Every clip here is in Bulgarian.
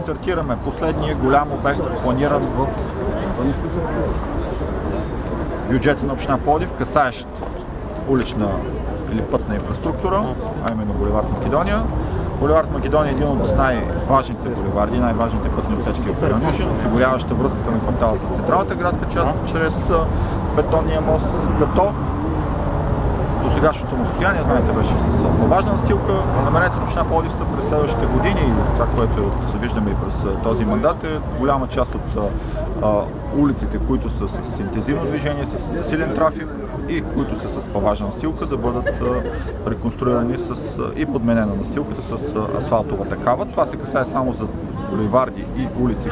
стартираме последния голям обект, планиран в бюджета на община Пловдив, касаещ улична или пътна инфраструктура, а именно булевард Македония. Булевард Македония е един от най-важните булеварди, най-важните пътни отсечки в район Южен, осигуряваща връзката на квартала с централната градска част чрез бетонния мост, като до сегашното му състояние, знаете, беше с по-важна настилка. Намерението на община Пловдив са през следващите години и това, което се виждаме и през този мандат, е голяма част от улиците, които са с интензивно движение, с засилен трафик и които са с по-важна настилка, да бъдат реконструирани и подменена настилката с асфалтова такава. Това се касае само за булеварди и улици,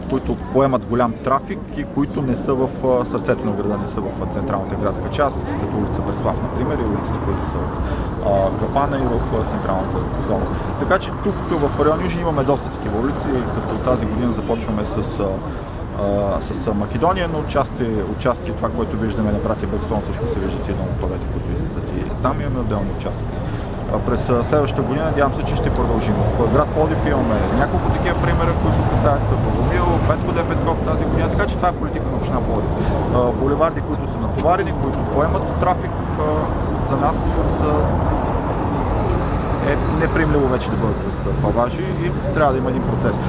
които поемат голям трафик и които не са в сърцето на града, не са в централната градска част, като улица Преслав, например, и улиците, които са в Капана и в централната зона. Така че тук в район Южен имаме доста такива улици, като тази година започваме с Македония, но отчасти това, което виждаме на Братя Бекстон, също се виждат и домоплавете, които излизат и там имаме отделни участъци. През следващата година надявам се, че ще продължим. В град Пловдив имаме няколко такива примера, които касаят Богомил, Петко Де Петков тази година, така че това е политика на община Пловдив. Булеварди, които са натоварени, които поемат трафик, за нас е неприемливо вече да бъдат с паважи и трябва да има един процес.